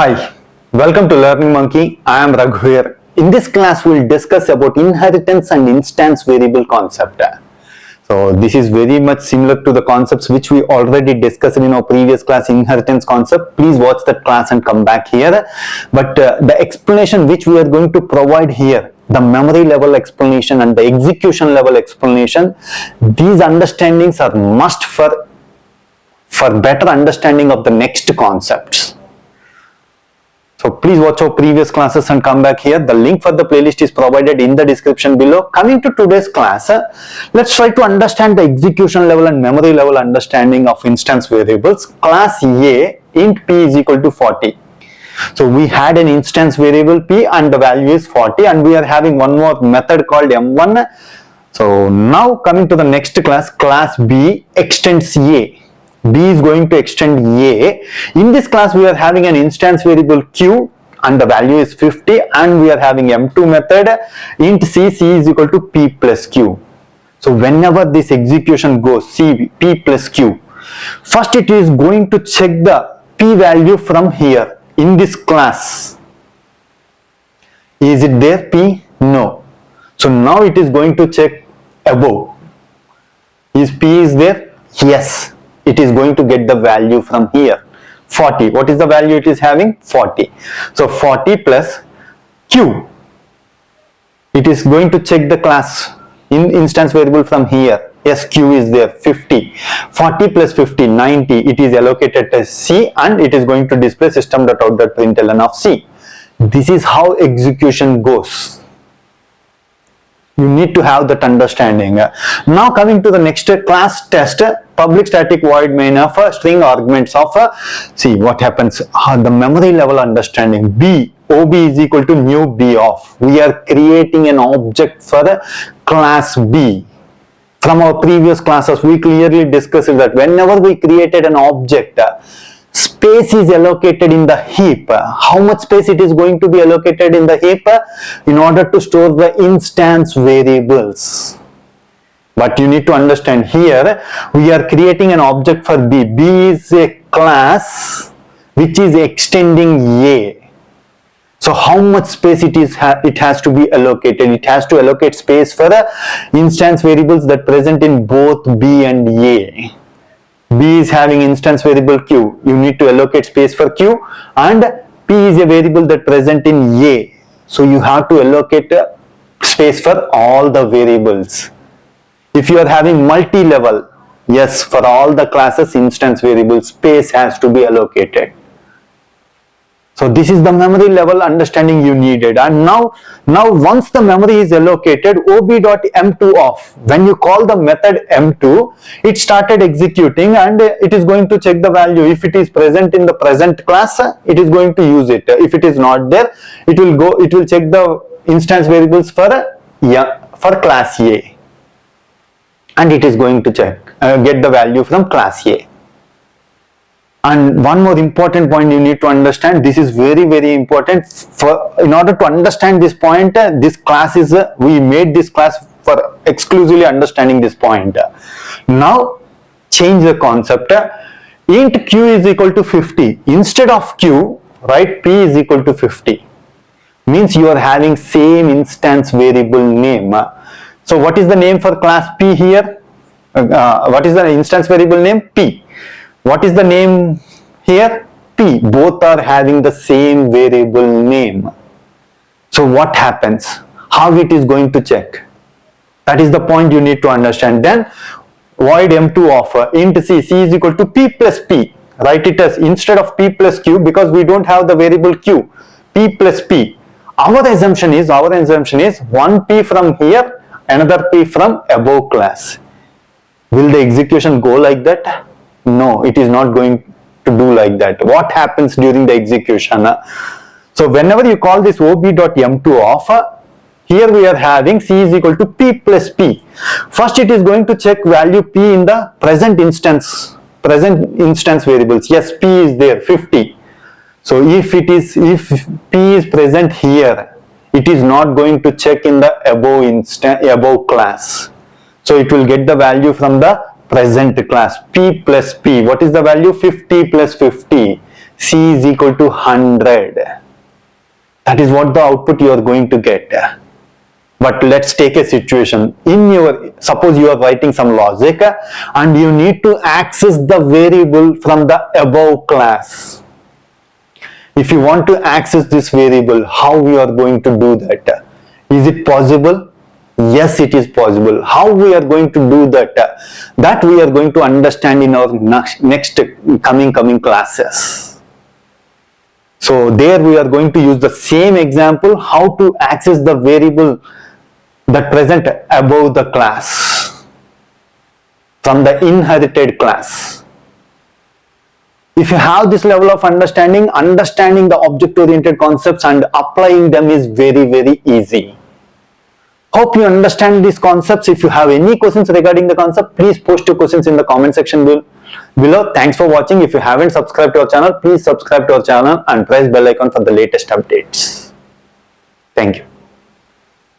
Hi, welcome to Learning Monkey. I am Raghu here. In this class, we will discuss about inheritance and instance variable concept. So this is very much similar to the concepts which we already discussed in our previous class, inheritance concept. Please watch that class and come back here. But the explanation which we are going to provide here, the memory level explanation and the execution level explanation, these understandings are must for better understanding of the next concepts. So please watch our previous classes and come back here. The link for the playlist is provided in the description below. Coming to today's class, let's try to understand the execution level and memory level understanding of instance variables. Class A, int p is equal to 40. So we had an instance variable p and the value is 40, and we are having one more method called m1. So now coming to the next class, class B extends A. B is going to extend A. In this class, we are having an instance variable Q and the value is 50, and we are having M2 method int C is equal to P plus Q. So whenever this execution goes P plus Q, first it is going to check the P value from here in this class. Is it there P? No. So now it is going to check above. Is P is there? Yes. It is going to get the value from here, 40. What is the value it is having? 40. So 40 plus Q. It is going to check the class in instance variable from here. Yes, Q is there, 50. 40 plus 50, 90. It is allocated as C, and it is going to display System.out.println of C. This is how execution goes. You need to have that understanding. Now coming to the next class test, public static void main of string arguments of see what happens. The memory level understanding. B, OB is equal to new B of. We are creating an object for class B. From our previous classes, we clearly discussed that whenever we created an object, space is allocated in the heap. How much space it is going to be allocated in the heap? In order to store the instance variables. But you need to understand here, we are creating an object for B. B is a class which is extending A. So how much space it has to be allocated? It has to allocate space for the instance variables that present in both B and A. B is having instance variable Q. You need to allocate space for Q, and P is a variable that present in A. So you have to allocate space for all the variables. If you are having multi-level, yes, for all the classes instance variable space has to be allocated. So this is the memory level understanding you needed. And now once the memory is allocated, ob.m2 off. When you call the method m2, it started executing and it is going to check the value. If it is present in the present class, it is going to use it. If it is not there, it will check the instance variables for class A. And it is going to get the value from class A. And one more important point you need to understand, this is very, very important. In order to understand this point, this class is, we made this class for exclusively understanding this point. Now, change the concept. Int Q is equal to 50. Instead of Q, write P is equal to 50. Means you are having same instance variable name. So what is the name for class P here? What is the instance variable name? P. What is the name here? P. Both are having the same variable name. So what happens? How it is going to check? That is the point you need to understand. Then void m2 of int C is equal to P plus P. Write it as instead of P plus Q, because we don't have the variable Q. P plus P. Our assumption is one P from here, another P from above class. Will the execution go like that? No, it is not going to do like that. What happens during the execution? So whenever you call this ob.m2 off, here we are having C is equal to P plus P. First it is going to check value P in the present instance variables. Yes, P is there, 50. So if P is present here, it is not going to check in the above class. So it will get the value from the present class, P plus P. What is the value? 50 plus 50. C is equal to 100. That is what the output you are going to get. But let's take a situation. Suppose you are writing some logic and you need to access the variable from the above class. If you want to access this variable, how we are going to do that? Is it possible? Yes, it is possible. How we are going to do that? That we are going to understand in our next coming classes. So there we are going to use the same example, how to access the variable that present above the class from the inherited class. If you have this level of understanding the object-oriented concepts and applying them is very easy. Hope you understand these concepts. If you have any questions regarding the concept, please post your questions in the comment section below. Thanks for watching. If you haven't subscribed to our channel, please subscribe to our channel and press bell icon for the latest updates. Thank you.